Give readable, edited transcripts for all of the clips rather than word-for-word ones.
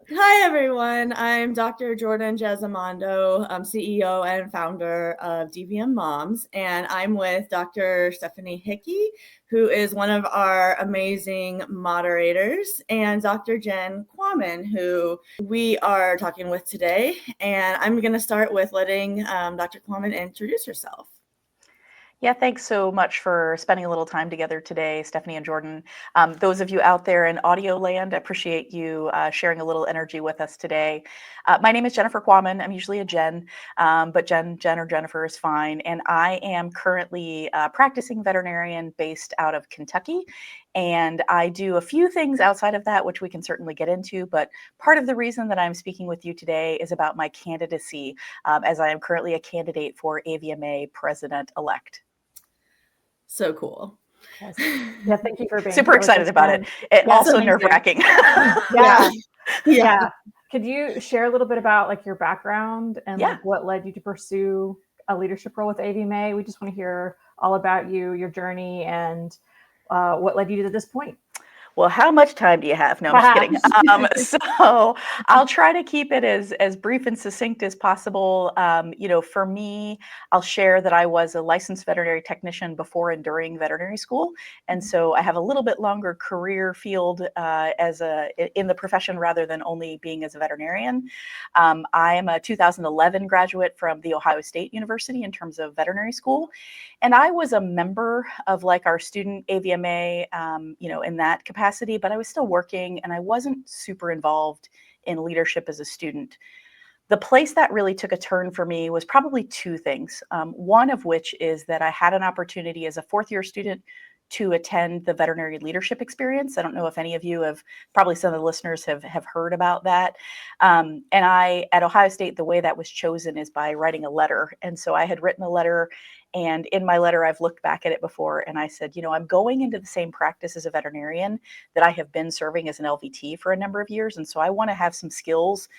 Hi, everyone. I'm Dr. Jordan Jesamando. I'm CEO and founder of DVMoms, and I'm with Dr. Stephanie Hickey, who is one of our amazing moderators, and Dr. Jen Quammen, who we are talking with today. And I'm going to start with letting Dr. Quammen introduce herself. Yeah, thanks so much for spending a little time together today, Stephanie and Jordan. Those of you out there in audio land, I appreciate you sharing a little energy with us today. My name is Jennifer Quammen. I'm usually a Jen, but Jen or Jennifer is fine. And I am currently a practicing veterinarian based out of Kentucky. And I do a few things outside of that, which we can certainly get into. But part of the reason that I'm speaking with you today is about my candidacy, as I am currently a candidate for AVMA President-Elect. So cool. Yes. Yeah, thank you for being super excited about it. Yeah, also nerve-wracking. Yeah. Could you share a little bit about like your background and like what led you to pursue a leadership role with AVMA? We just want to hear all about you, your journey, and what led you to this point. Well, how much time do you have? No, I'm just kidding. So I'll try to keep it as brief and succinct as possible. For me, I'll share that I was a licensed veterinary technician before and during veterinary school. And so I have a little bit longer career field in the profession rather than only being as a veterinarian. I am a 2011 graduate from The Ohio State University in terms of veterinary school. And I was a member of like our student AVMA, in that capacity, but I was still working and I wasn't super involved in leadership as a student. The place that really took a turn for me was probably two things. One of which is that I had an opportunity as a fourth year student to attend the veterinary leadership experience. I don't know if any of you have, probably some of the listeners have heard about that. And at Ohio State, the way that was chosen is by writing a letter. And so I had written a letter, and in my letter, I've looked back at it before and I said, I'm going into the same practice as a veterinarian that I have been serving as an LVT for a number of years. And so I want to have some skills,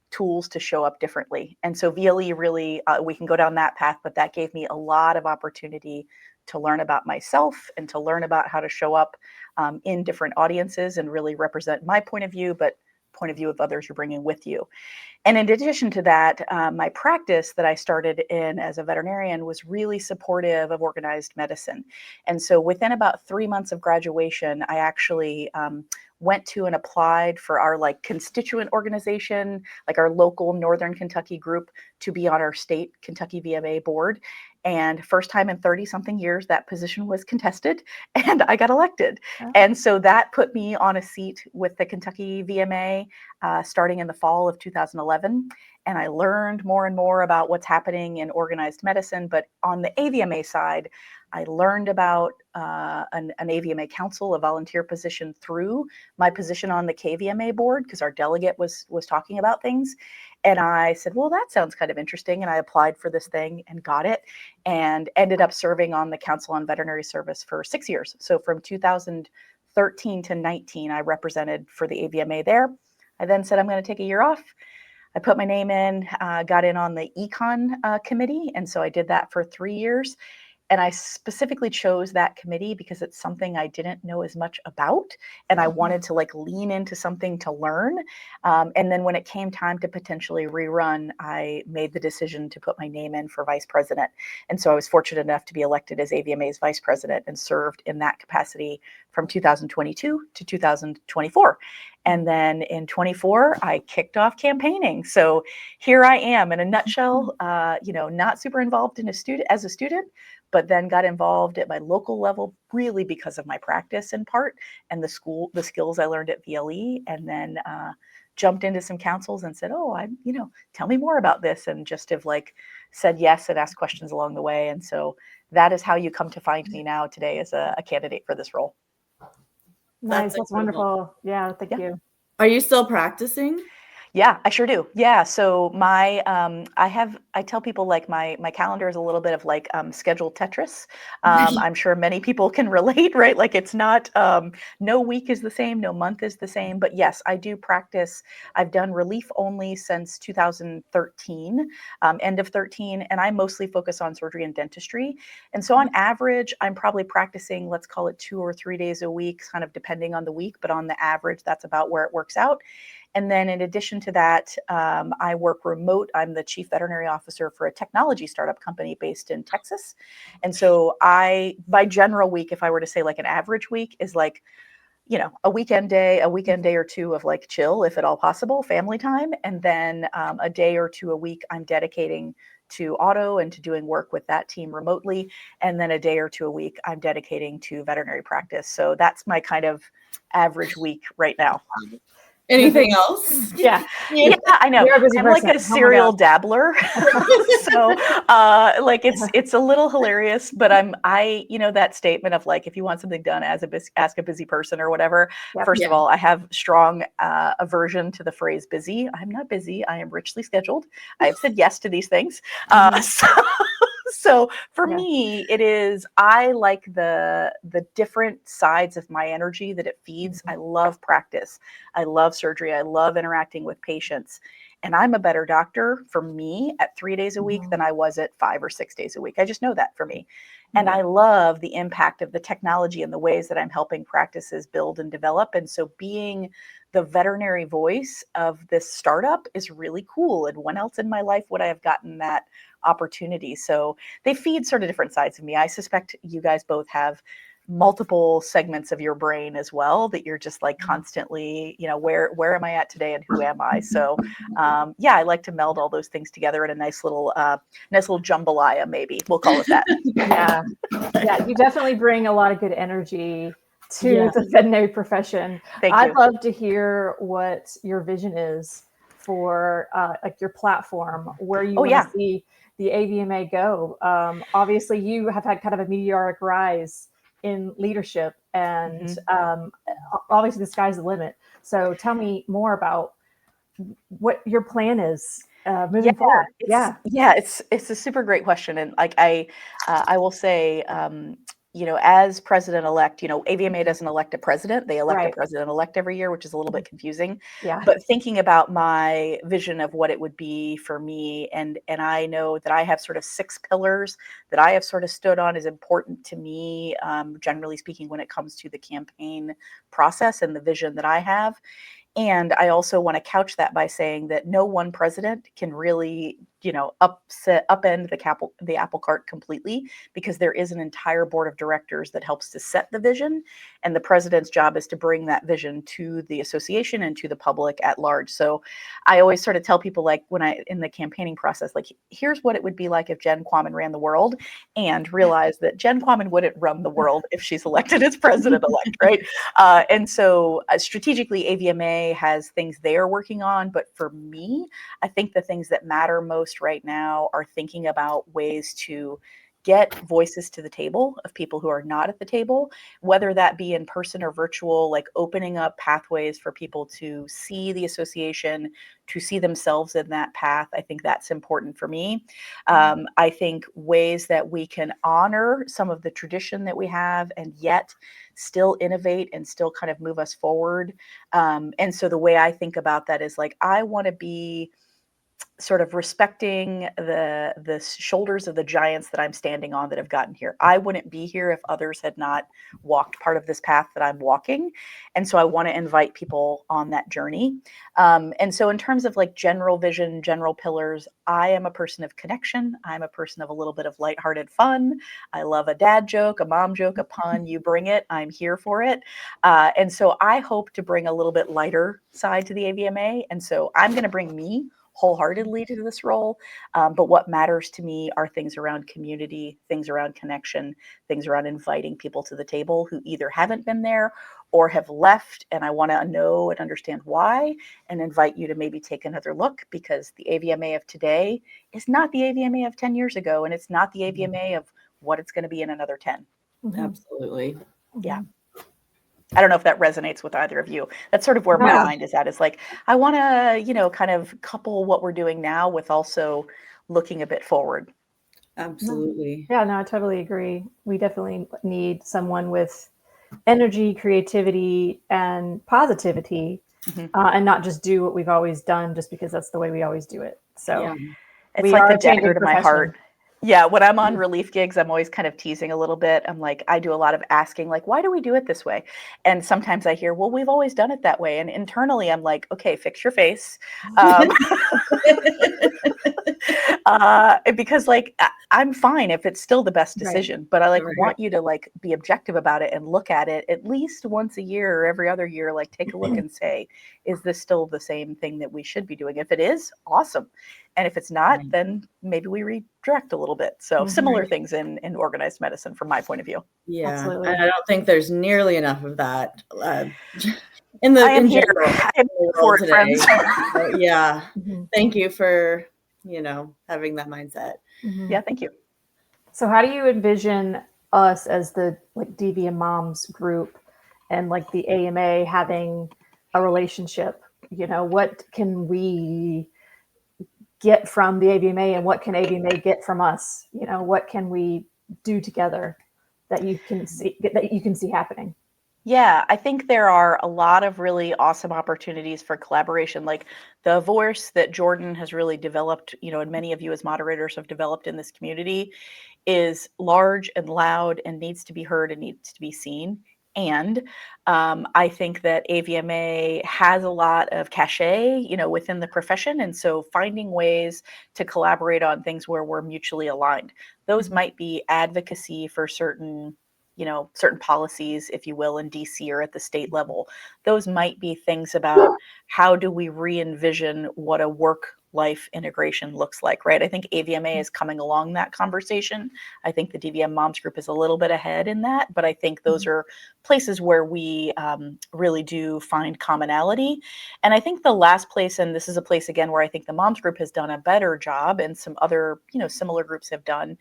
tools to show up differently. And so VLE really, we can go down that path, but that gave me a lot of opportunity to learn about myself and to learn about how to show up in different audiences and really represent my point of view, but point of view of others you're bringing with you. And in addition to that, my practice that I started in as a veterinarian was really supportive of organized medicine. And so within about 3 months of graduation, I actually went to and applied for our like constituent organization, like our local Northern Kentucky group, to be on our state Kentucky VMA board. And first time in 30 something years, that position was contested and I got elected. Oh. And so that put me on a seat with the Kentucky VMA starting in the fall of 2011. And I learned more and more about what's happening in organized medicine. But on the AVMA side, I learned about an AVMA council, a volunteer position, through my position on the KVMA board, because our delegate was talking about things. And I said, well, that sounds kind of interesting. And I applied for this thing and got it and ended up serving on the Council on Veterinary Service for 6 years. So from 2013 to 19, I represented for the AVMA there. I then said, I'm going to take a year off. I put my name in, got in on the econ committee. And so I did that for 3 years. And I specifically chose that committee because it's something I didn't know as much about. And I wanted to like lean into something to learn. And then when it came time to potentially rerun, I made the decision to put my name in for vice president. And so I was fortunate enough to be elected as AVMA's vice president and served in that capacity from 2022 to 2024. And then in 24, I kicked off campaigning. So here I am in a nutshell, not super involved as a student, but then got involved at my local level really because of my practice in part and the skills I learned at VLE, and then jumped into some councils and said, tell me more about this, and just have like said yes and asked questions along the way. And so that is how you come to find me now today as a candidate for this role. Nice. That's wonderful. Yeah. Thank you. Are you still practicing? Yeah, I sure do. Yeah. So I tell people like my calendar is a little bit of like scheduled Tetris. I'm sure many people can relate, right? Like it's not, no week is the same, no month is the same, but yes, I do practice. I've done relief only since 2013, end of 13, and I mostly focus on surgery and dentistry. And so on average, I'm probably practicing, let's call it 2 or 3 days a week, kind of depending on the week, but on the average, that's about where it works out. And then in addition to that, I work remote. I'm the chief veterinary officer for a technology startup company based in Texas. And so by general week, if I were to say like an average week, is like, a weekend day or two of like chill, if at all possible, family time. And then a day or two a week I'm dedicating to auto and to doing work with that team remotely. And then a day or two a week I'm dedicating to veterinary practice. So that's my kind of average week right now. Anything else? Yeah, I know. I'm like a serial dabbler. So like it's a little hilarious, but that statement of like, if you want something done, ask a busy person or whatever. First of all, I have strong aversion to the phrase busy. I'm not busy. I am richly scheduled. I have said yes to these things. So for me, it is, I like the different sides of my energy that it feeds. I love practice. I love surgery. I love interacting with patients. And I'm a better doctor for me at 3 days a week than I was at 5 or 6 days a week. I just know that for me. And I love the impact of the technology and the ways that I'm helping practices build and develop. And so being the veterinary voice of this startup is really cool. And when else in my life would I have gotten that opportunity? So they feed sort of different sides of me. I suspect you guys both have multiple segments of your brain as well, that you're just like constantly, where am I at today and who am I? So I like to meld all those things together in a nice little jambalaya, maybe we'll call it that. Yeah, you definitely bring a lot of good energy to the veterinary profession. I'd love to hear what your vision is for like your platform, where you want to see the AVMA go. Obviously, you have had kind of a meteoric rise in leadership, and obviously the sky's the limit. So tell me more about what your plan is moving forward. It's a super great question, and like I will say, as president-elect, AVMA doesn't elect a president; they elect a president-elect every year, which is a little bit confusing. But thinking about my vision of what it would be for me, and I know that I have sort of 6 pillars that I have sort of stood on as important to me, generally speaking, when it comes to the campaign process and the vision that I have. And I also want to couch that by saying that no one president can really, upend the apple cart completely, because there is an entire board of directors that helps to set the vision. And the president's job is to bring that vision to the association and to the public at large. So I always sort of tell people, like in the campaigning process, like, here's what it would be like if Jen Quammen ran the world, and realize that Jen Quammen wouldn't run the world if she's elected as president-elect, right? And so strategically, AVMA has things they are working on. But for me, I think the things that matter most right now are thinking about ways to get voices to the table of people who are not at the table, whether that be in person or virtual, like opening up pathways for people to see the association, to see themselves in that path. I think that's important for me. I think ways that we can honor some of the tradition that we have and yet still innovate and still kind of move us forward. And so the way I think about that is like, I want to be sort of respecting the shoulders of the giants that I'm standing on that have gotten here. I wouldn't be here if others had not walked part of this path that I'm walking. And so I want to invite people on that journey. And so in terms of like general vision, general pillars, I am a person of connection. I'm a person of a little bit of lighthearted fun. I love a dad joke, a mom joke, a pun, you bring it, I'm here for it. And so I hope to bring a little bit lighter side to the AVMA. And so I'm going to bring me wholeheartedly to this role. But what matters to me are things around community, things around connection, things around inviting people to the table who either haven't been there or have left. And I want to know and understand why, and invite you to maybe take another look, because the AVMA of today is not the AVMA of 10 years ago. And it's not the AVMA of what it's going to be in another 10. Absolutely. Yeah. I don't know if that resonates with either of you. That's sort of where my mind is at. It's like, I want to, kind of couple what we're doing now with also looking a bit forward. Absolutely. Yeah, no, I totally agree. We definitely need someone with energy, creativity, and positivity, and not just do what we've always done just because that's the way we always do it. So it's like the dagger to my heart. Yeah, when I'm on relief gigs, I'm always kind of teasing a little bit. I'm like, I do a lot of asking, like, why do we do it this way? And sometimes I hear, well, we've always done it that way. And internally, I'm like, okay, fix your face. Because like, I'm fine if it's still the best decision, but I like want you to like be objective about it and look at it at least once a year or every other year, like take a look and say, is this still the same thing that we should be doing? If it is, awesome. And if it's not, then maybe we redirect a little bit. So similar things in organized medicine from my point of view. Yeah, absolutely. and I don't think there's nearly enough of that in general world today. Friends. Yeah, thank you for having that mindset. Yeah, thank you. So how do you envision us as the like DVMoms group and like the AMA having a relationship? What can we get from the AVMA and what can AVMA get from us? What can we do together that you can see happening? Yeah, I think there are a lot of really awesome opportunities for collaboration, like the voice that Jordan has really developed, and many of you as moderators have developed in this community is large and loud and needs to be heard and needs to be seen. And I think that AVMA has a lot of cachet, within the profession. And so finding ways to collaborate on things where we're mutually aligned, those might be advocacy for certain policies, if you will, in DC or at the state level. Those might be things about how do we re-envision what a work-life integration looks like, right? I think AVMA is coming along that conversation. I think the DVMoms group is a little bit ahead in that, but I think those are places where we really do find commonality. And I think the last place, and this is a place again where I think the moms group has done a better job and some other, similar groups have done,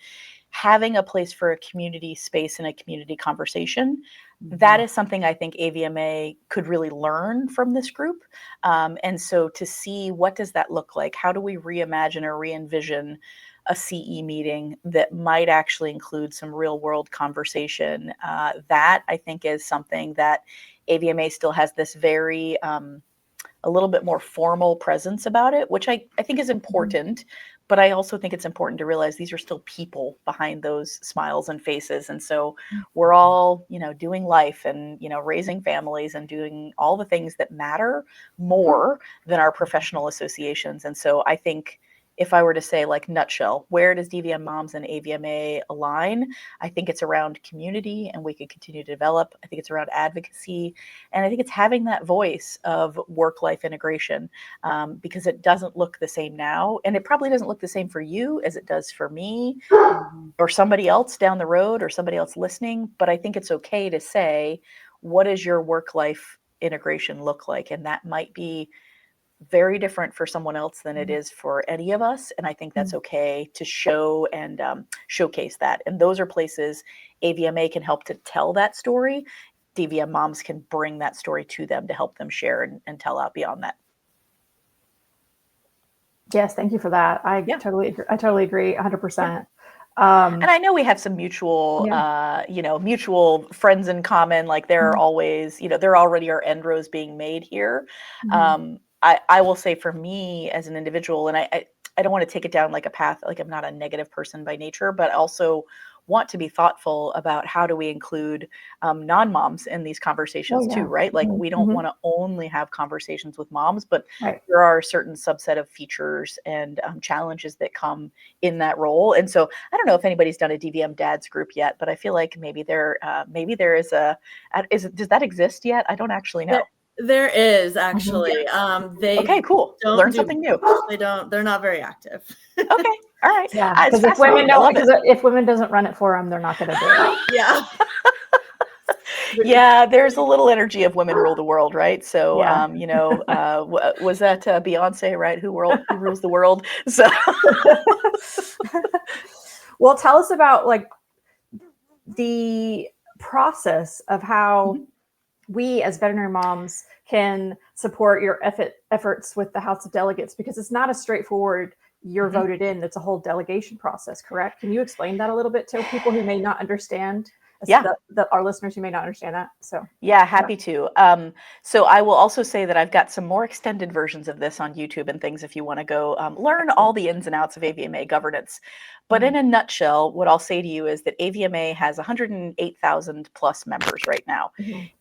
having a place for a community space and a community conversation. That is something I think AVMA could really learn from this group. And so to see what does that look like? How do we reimagine or re-envision a CE meeting that might actually include some real world conversation? That I think is something that AVMA still has this very, a little bit more formal presence about it, which I think is important. But I also think it's important to realize these are still people behind those smiles and faces. And so we're all, doing life and, raising families and doing all the things that matter more than our professional associations. And so I think if I were to say like nutshell, where does DVMoms and AVMA align? I think it's around community and we can continue to develop. I think it's around advocacy. And I think it's having that voice of work-life integration because it doesn't look the same now. And it probably doesn't look the same for you as it does for me or somebody else down the road or somebody else listening. But I think it's okay to say, what does your work-life integration look like? And that might be very different for someone else than it is for any of us. And I think that's okay to show and showcase that. And those are places AVMA can help to tell that story. DVMoms can bring that story to them to help them share and tell out beyond that. Yes, thank you for that. I totally agree 100%. Yeah. And I know we have some mutual, mutual friends in common. Like there are always, there already are end rows being made here. I will say for me as an individual, and I don't want to take it down like a path, like I'm not a negative person by nature, but also want to be thoughtful about how do we include non-moms in these conversations too, right? Like we don't want to only have conversations with moms, but there are a certain subset of features and challenges that come in that role. And so I don't know if anybody's done a DVM dads group yet, but I feel like maybe there is does that exist yet? I don't actually know. There is actually. Okay, cool. Learn something new. They're not very active. Okay. All right. Yeah. Because if women doesn't run it for them, they're not going to do it. Yeah. Yeah, there's a little energy of women rule the world, right? So, was that Beyonce, right? Who rules the world? So, well, tell us about like the process of how we as veterinary moms can support your efforts with the House of Delegates, because it's not a straightforward you're voted in. It's a whole delegation process, correct? Can you explain that a little bit to people who may not understand Yeah. Our listeners who may not understand that. So yeah, happy to. So I will also say that I've got some more extended versions of this on YouTube and things if you want to go learn all the ins and outs of AVMA governance. But in a nutshell, what I'll say to you is that AVMA has 108,000 plus members right now.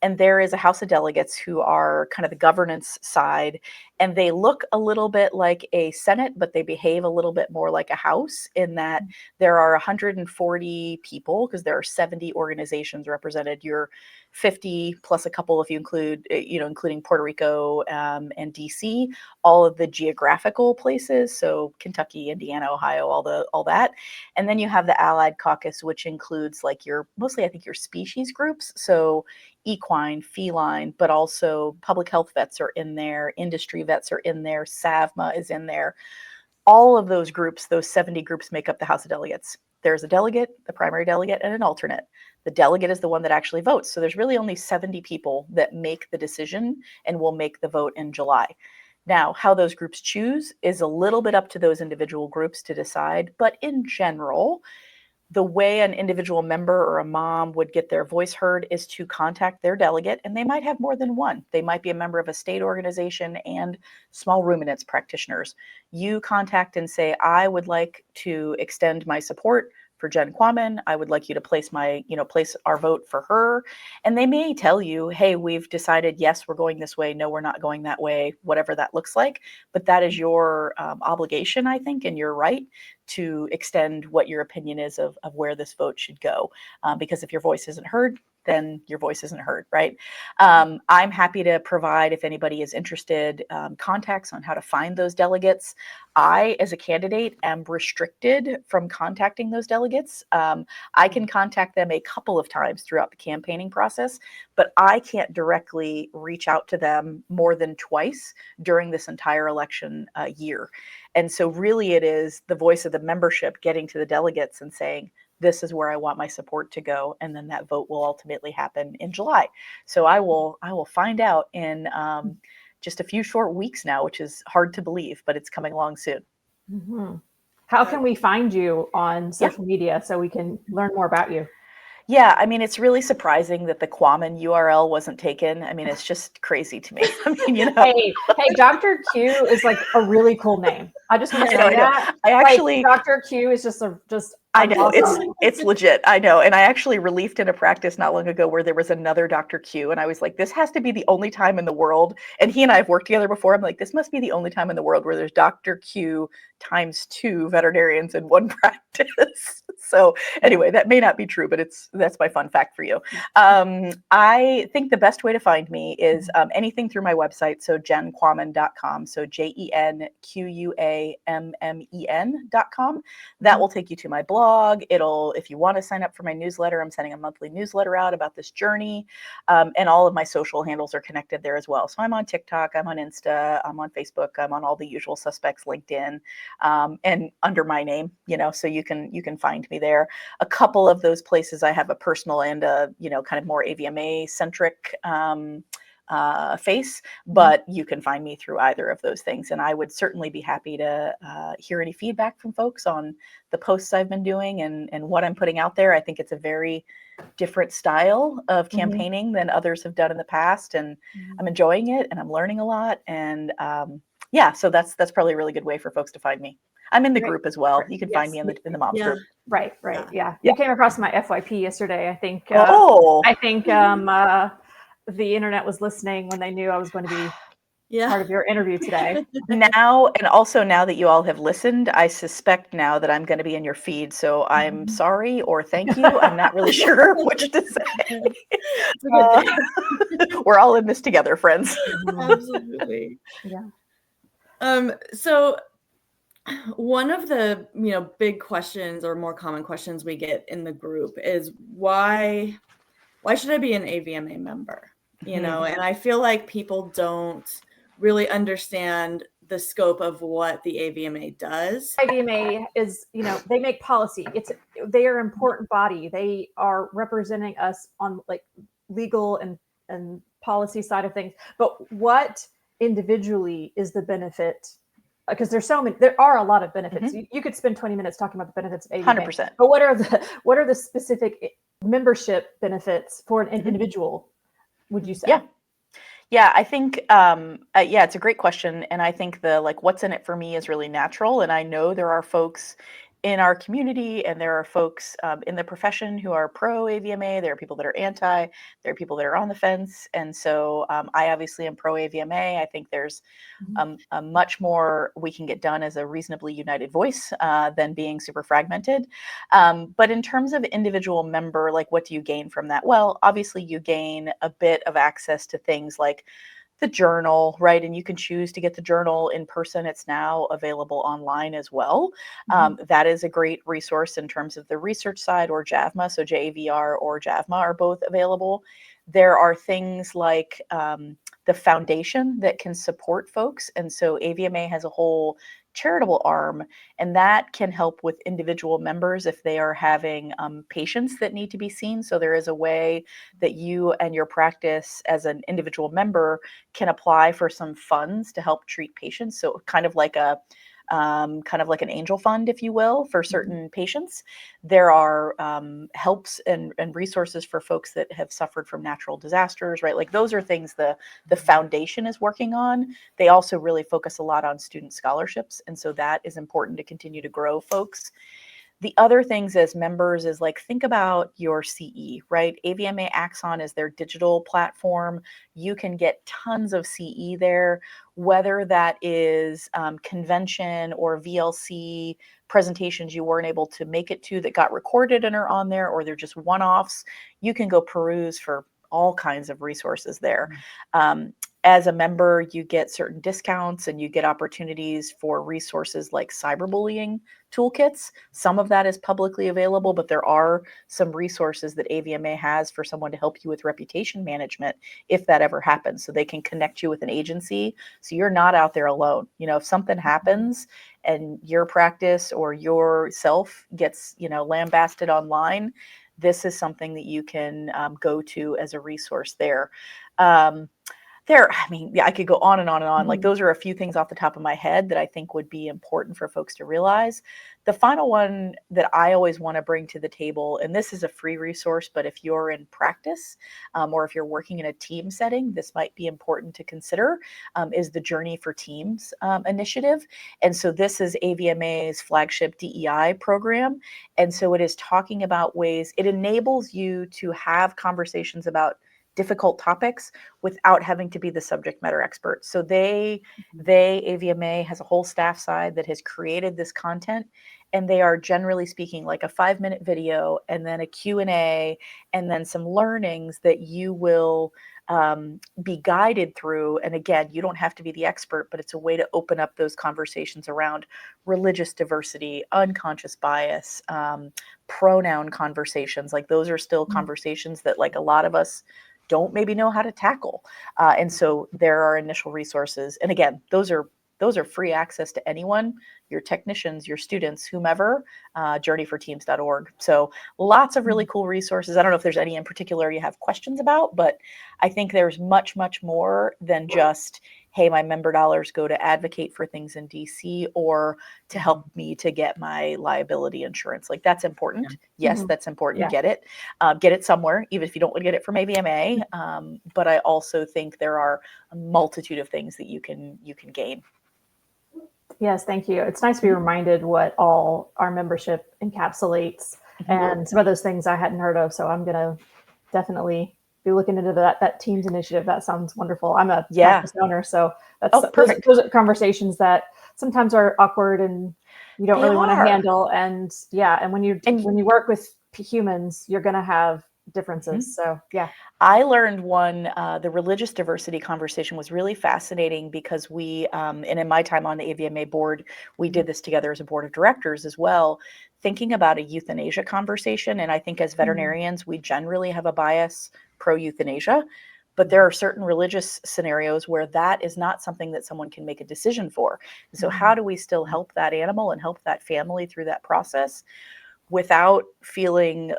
And there is a House of Delegates who are kind of the governance side. And they look a little bit like a Senate, but they behave a little bit more like a House in that there are 140 people because there are 70 organizations represented. You're 50 plus a couple if you include, including Puerto Rico and DC, all of the geographical places. So Kentucky, Indiana, Ohio, all that. And then you have the Allied Caucus, which includes like mostly I think your species groups. So equine, feline, but also public health vets are in there, industry vets are in there, SAVMA is in there. All of those groups, those 70 groups make up the House of Delegates. There's a delegate, the primary delegate, and an alternate. The delegate is the one that actually votes. So there's really only 70 people that make the decision and will make the vote in July. Now, how those groups choose is a little bit up to those individual groups to decide. But in general, the way an individual member or a mom would get their voice heard is to contact their delegate, and they might have more than one. They might be a member of a state organization and small ruminants practitioners. You contact and say, I would like to extend my support for Jen Quammen. I would like you to place our vote for her. And they may tell you, hey, we've decided, yes, we're going this way. No, we're not going that way, whatever that looks like. But that is your obligation, I think, and your right to extend what your opinion is of where this vote should go. Because if your voice isn't heard, then your voice isn't heard, right? I'm happy to provide, if anybody is interested, contacts on how to find those delegates. I, as a candidate, am restricted from contacting those delegates. I can contact them a couple of times throughout the campaigning process, but I can't directly reach out to them more than twice during this entire election year. And so really it is the voice of the membership getting to the delegates and saying, this is where I want my support to go. And then that vote will ultimately happen in July. So I will find out in just a few short weeks now, which is hard to believe, but it's coming along soon. How can we find you on social media so we can learn more about you? Yeah, I mean, it's really surprising that the Quammen URL wasn't taken. I mean, it's just crazy to me. I mean, Hey, Dr. Q is like a really cool name. I just want to say that. I actually, Dr. Q is just I know, it's legit. I know. And I actually relieved in a practice not long ago where there was another Dr. Q. And I was like, this has to be the only time in the world. And he and I have worked together before. I'm like, this must be the only time in the world where there's Dr. Q times 2 veterinarians in one practice. So anyway, that may not be true, but that's my fun fact for you. I think the best way to find me is anything through my website. So jenquammen.com. So JenQuammen.com. That will take you to my blog. If you want to sign up for my newsletter, I'm sending a monthly newsletter out about this journey. And all of my social handles are connected there as well. So I'm on TikTok, I'm on Insta, I'm on Facebook, I'm on all the usual suspects, LinkedIn, and under my name, so you can find me there. A couple of those places I have a personal and a, kind of more AVMA centric face, but you can find me through either of those things. And I would certainly be happy to hear any feedback from folks on the posts I've been doing and what I'm putting out there. I think it's a very different style of campaigning than others have done in the past. And I'm enjoying it and I'm learning a lot. And so that's probably a really good way for folks to find me. I'm in the group as well. You can find me in the moms group. Right. Yeah. You came across my FYP yesterday. I think, the internet was listening when they knew I was going to be part of your interview today. Now that you all have listened, I suspect now that I'm going to be in your feed. So I'm sorry or thank you. I'm not really sure which to say. We're all in this together, friends. Absolutely. Yeah. So one of the big questions or more common questions we get in the group is why should I be an AVMA member? And I feel like people don't really understand the scope of what the AVMA does. AVMA is, they make policy. They are an important body. They are representing us on like legal and policy side of things. But what individually is the benefit? Because there are a lot of benefits. You could spend 20 minutes talking about the benefits of AVMA. 100%. But what are the specific membership benefits for an individual, would you say? Yeah, I think, it's a great question. And I think the what's in it for me is really natural. And I know there are folks in our community and there are folks in the profession who are pro AVMA. There are people that are anti, there are people that are on the fence. And so I obviously am pro AVMA. I think there's a much more we can get done as a reasonably united voice than being super fragmented. But in terms of individual member, what do you gain from that? Well, obviously you gain a bit of access to things like the journal, right? And you can choose to get the journal in person. It's now available online as well. That is a great resource in terms of the research side, or JAVMA. So JAVR or JAVMA are both available. There are things like the foundation that can support folks. And so AVMA has a whole charitable arm, and that can help with individual members if they are having patients that need to be seen. So there is a way that you and your practice as an individual member can apply for some funds to help treat patients. So kind of like an angel fund, if you will, for certain patients. There are helps and resources for folks that have suffered from natural disasters, right? Those are things the foundation is working on. They also really focus a lot on student scholarships. And so that is important to continue to grow folks. The other things as members is think about your CE, right? AVMA Axon is their digital platform. You can get tons of CE there, whether that is convention or VLC presentations you weren't able to make it to that got recorded and are on there, or they're just one-offs. You can go peruse for all kinds of resources there. As a member, you get certain discounts and you get opportunities for resources like cyberbullying toolkits. Some of that is publicly available, but there are some resources that AVMA has for someone to help you with reputation management if that ever happens. So they can connect you with an agency so you're not out there alone. If something happens and your practice or yourself gets, lambasted online, this is something that you can go to as a resource there. I could go on and on and on. Those are a few things off the top of my head that I think would be important for folks to realize. The final one that I always want to bring to the table, and this is a free resource, but if you're in practice or if you're working in a team setting, this might be important to consider, is the Journey for Teams initiative. And so this is AVMA's flagship DEI program. And so it is talking about ways, it enables you to have conversations about difficult topics without having to be the subject matter expert. So AVMA has a whole staff side that has created this content, and they are generally speaking a 5-minute video and then a Q&A and then some learnings that you will be guided through. And again, you don't have to be the expert, but it's a way to open up those conversations around religious diversity, unconscious bias, pronoun conversations. Those are still conversations that a lot of us don't maybe know how to tackle. And so there are initial resources. And again, those are free access to anyone, your technicians, your students, whomever, journeyforteams.org. So lots of really cool resources. I don't know if there's any in particular you have questions about, but I think there's much, much more than just, hey, my member dollars go to advocate for things in DC or to help me to get my liability insurance. That's important. Yes, that's important. Get it somewhere, even if you don't want to get it from AVMA. But I also think there are a multitude of things that you can gain. Yes, thank you. It's nice to be reminded what all our membership encapsulates and some of those things I hadn't heard of. So I'm going to definitely be looking into that Teams initiative. That sounds wonderful. I'm a practice owner, so that's perfect. Those are conversations that sometimes are awkward and you don't really want to handle. And when you work with humans, you're going to have differences. So I learned the religious diversity conversation was really fascinating because we, and in my time on the AVMA board, we did this together as a board of directors as well, thinking about a euthanasia conversation. And I think as veterinarians, we generally have a bias pro-euthanasia, but there are certain religious scenarios where that is not something that someone can make a decision for. And so how do we still help that animal and help that family through that process without feeling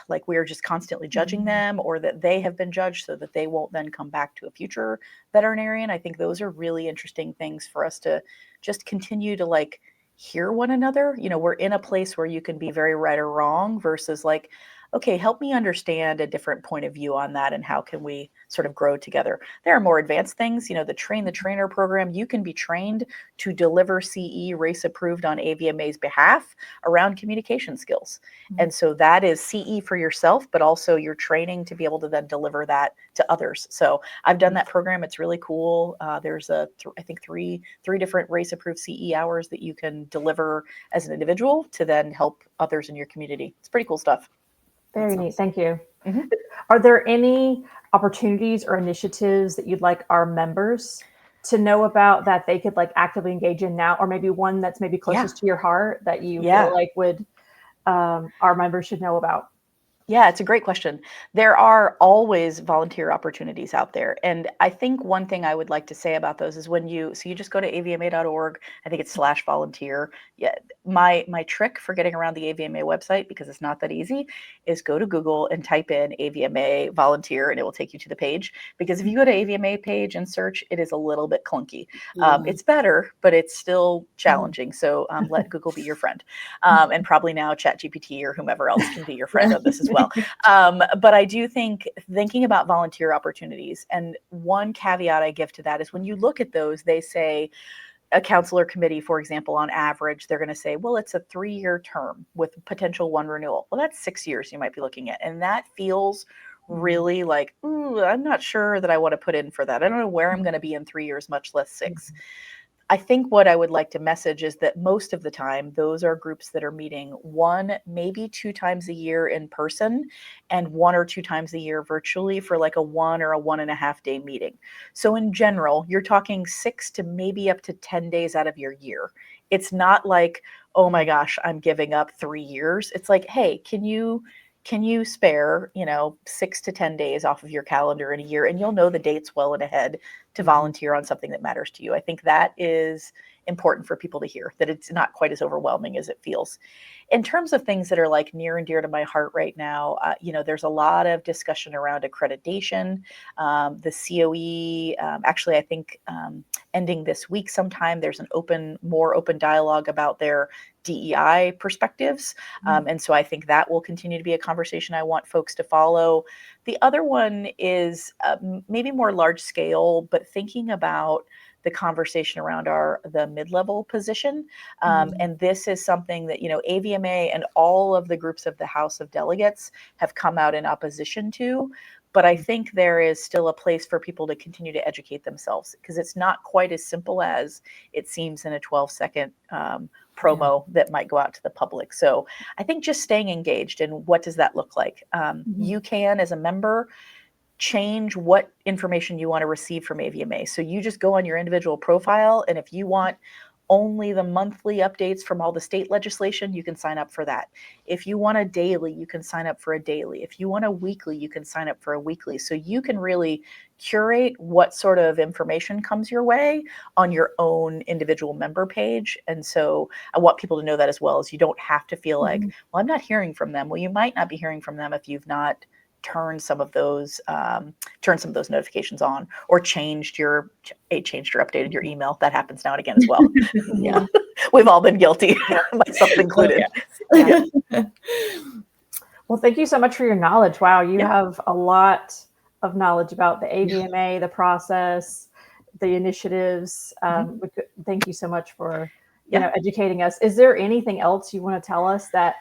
like we are just constantly judging them or that they have been judged so that they won't then come back to a future veterinarian? I think those are really interesting things for us to just continue to hear one another. We're in a place where you can be very right or wrong versus okay, help me understand a different point of view on that and how can we sort of grow together. There are more advanced things, the train the trainer program, you can be trained to deliver CE race approved on AVMA's behalf around communication skills. And so that is CE for yourself, but also you're training to be able to then deliver that to others. So I've done that program. It's really cool. There's I think three different race approved CE hours that you can deliver as an individual to then help others in your community. It's pretty cool stuff. Very neat. Thank you. Mm-hmm. Are there any opportunities or initiatives that you'd like our members to know about that they could like actively engage in now, or maybe one that's maybe closest to your heart that you feel like would our members should know about? Yeah, it's a great question. There are always volunteer opportunities out there. And I think one thing I would like to say about those is you just go to avma.org. I think it's /volunteer. Yeah. My trick for getting around the AVMA website, because it's not that easy, is go to Google and type in AVMA volunteer and it will take you to the page. Because if you go to AVMA page and search, it is a little bit clunky. It's better, but it's still challenging. So let Google be your friend. And probably now ChatGPT or whomever else can be your friend on this as well. But I do think thinking about volunteer opportunities, and one caveat I give to that is when you look at those, they say a counselor committee, for example, on average, they're going to say, well, it's a 3-year term with potential 1 renewal. Well, that's 6 years you might be looking at. And that feels really like, ooh, I'm not sure that I want to put in for that. I don't know where I'm going to be in 3 years, much less 6. I think what I would like to message is that most of the time, those are groups that are meeting 1, maybe 2 times a year in person and 1 or 2 times a year virtually for like a 1 or a 1.5 day meeting. So in general, you're talking 6 to maybe up to 10 days out of your year. It's not like, oh my gosh, I'm giving up 3 years. It's like, hey, can you spare, 6 to 10 days off of your calendar in a year? And you'll know the dates well and ahead to volunteer on something that matters to you. I think that is important for people to hear, that it's not quite as overwhelming as it feels. In terms of things that are like near and dear to my heart right now, there's a lot of discussion around accreditation. The COE, actually, I think ending this week sometime, there's more open dialogue about their DEI perspectives. And so I think that will continue to be a conversation I want folks to follow. The other one is maybe more large scale, but thinking about the conversation around the mid-level position. And this is something that, AVMA and all of the groups of the House of Delegates have come out in opposition to. But I think there is still a place for people to continue to educate themselves, because it's not quite as simple as it seems in a 12-second promo that might go out to the public. So I think just staying engaged, and what does that look like? You can, as a member, change what information you want to receive from AVMA. So you just go on your individual profile, and if you want only the monthly updates from all the state legislation, you can sign up for that. If you want a daily, you can sign up for a daily. If you want a weekly, you can sign up for a weekly. So you can really curate what sort of information comes your way on your own individual member page. And so I want people to know that as well, as you don't have to feel like, well, I'm not hearing from them. Well, you might not be hearing from them if you've not turn some of those notifications on, or updated your email. That happens now and again as well. Yeah, we've all been guilty, myself included. Well, thank you so much for your knowledge. Wow, you have a lot of knowledge about the AVMA, the process, the initiatives. Thank you so much for educating us. Is there anything else you want to tell us that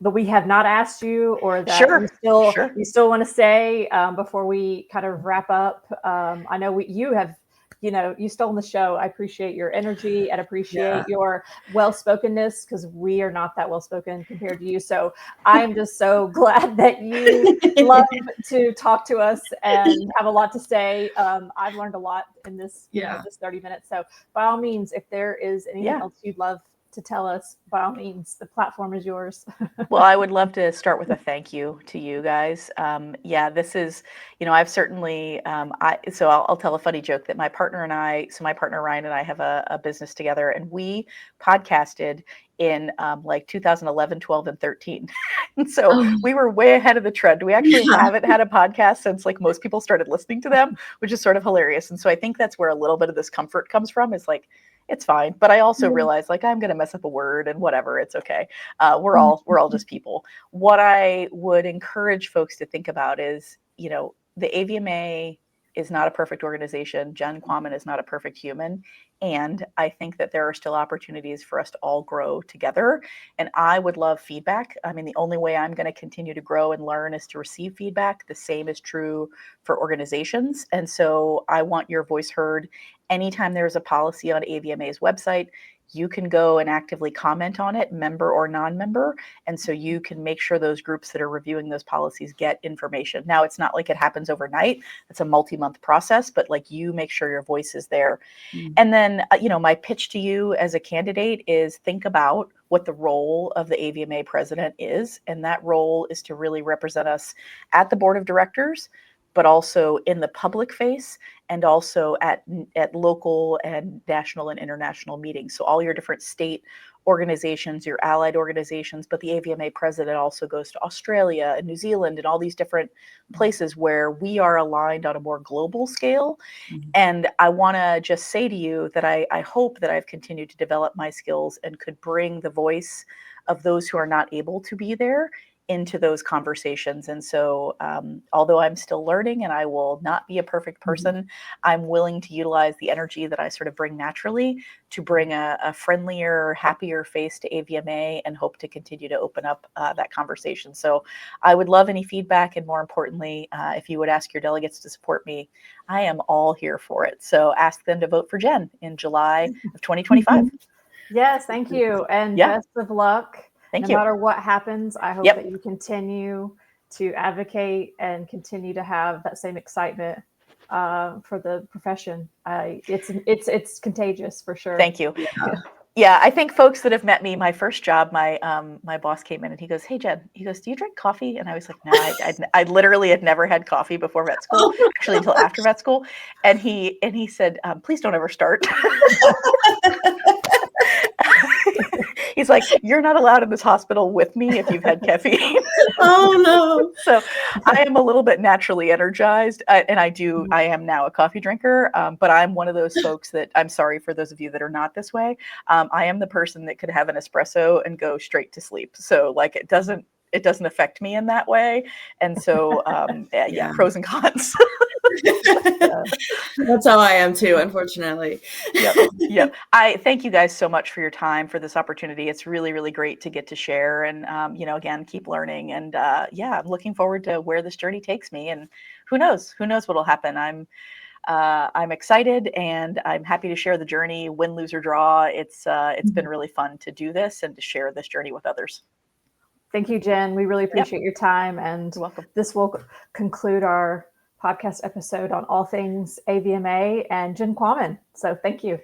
we have not asked you, or that you still want to say before we kind of wrap up? I know you have, you stolen the show. I appreciate your energy and appreciate your well-spokenness, because we are not that well-spoken compared to you. So I'm just so glad that you love to talk to us and have a lot to say. I've learned a lot in this, this 30 minutes. So by all means, if there is anything else you'd love to tell us, by all means, the platform is yours. Well, I would love to start with a thank you to you guys. This is, I've certainly, so I'll tell a funny joke that my partner Ryan and I have a business together, and we podcasted in like 2011, 12, and 13. And so we were way ahead of the trend. We actually haven't had a podcast since like most people started listening to them, which is sort of hilarious. And so I think that's where a little bit of this comfort comes from, is like, it's fine. But I also realize like I'm going to mess up a word and whatever, it's okay. We're all just people. What I would encourage folks to think about is, the AVMA is not a perfect organization. Jen Quammen is not a perfect human. And I think that there are still opportunities for us to all grow together. And I would love feedback. I mean, the only way I'm going to continue to grow and learn is to receive feedback. The same is true for organizations. And so I want your voice heard. Anytime there's a policy on AVMA's website, you can go and actively comment on it, member or non-member. And so you can make sure those groups that are reviewing those policies get information. Now, it's not like it happens overnight. It's a multi-month process, but like you make sure your voice is there. And then, my pitch to you as a candidate is think about what the role of the AVMA president is. And that role is to really represent us at the board of directors, but also in the public face and also at local and national and international meetings. So all your different state organizations, your allied organizations, but the AVMA president also goes to Australia and New Zealand and all these different places where we are aligned on a more global scale. And I want to just say to you that I hope that I've continued to develop my skills and could bring the voice of those who are not able to be there into those conversations. And so although I'm still learning and I will not be a perfect person, I'm willing to utilize the energy that I sort of bring naturally to bring a friendlier, happier face to AVMA and hope to continue to open up that conversation. So I would love any feedback. And more importantly, if you would ask your delegates to support me, I am all here for it. So ask them to vote for Jen in July of 2025. Yes, thank you. And best of luck. Thank you. No matter what happens, I hope that you continue to advocate and continue to have that same excitement for the profession. It's contagious for sure. Thank you. Yeah, I think folks that have met me, my first job, my boss came in and he goes, "Hey Jen," he goes, "Do you drink coffee?" And I was like, "No, I literally had never had coffee before vet school, actually until after vet school." And he said, "Please don't ever start." He's like, "You're not allowed in this hospital with me if you've had caffeine." Oh no. So I am a little bit naturally energized, and I am now a coffee drinker, but I'm one of those folks that, I'm sorry for those of you that are not this way. I am the person that could have an espresso and go straight to sleep. So like it doesn't affect me in that way. And so pros and cons. That's how I am too, unfortunately. Yep. I thank you guys so much for your time, for this opportunity. It's really, really great to get to share and, again, keep learning. And I'm looking forward to where this journey takes me. And who knows what'll happen. I'm excited and I'm happy to share the journey, win, lose or draw. It's been really fun to do this and to share this journey with others. Thank you, Jen. We really appreciate your time. And You're welcome. This will conclude our podcast episode on all things AVMA and Jen Quammen. So thank you.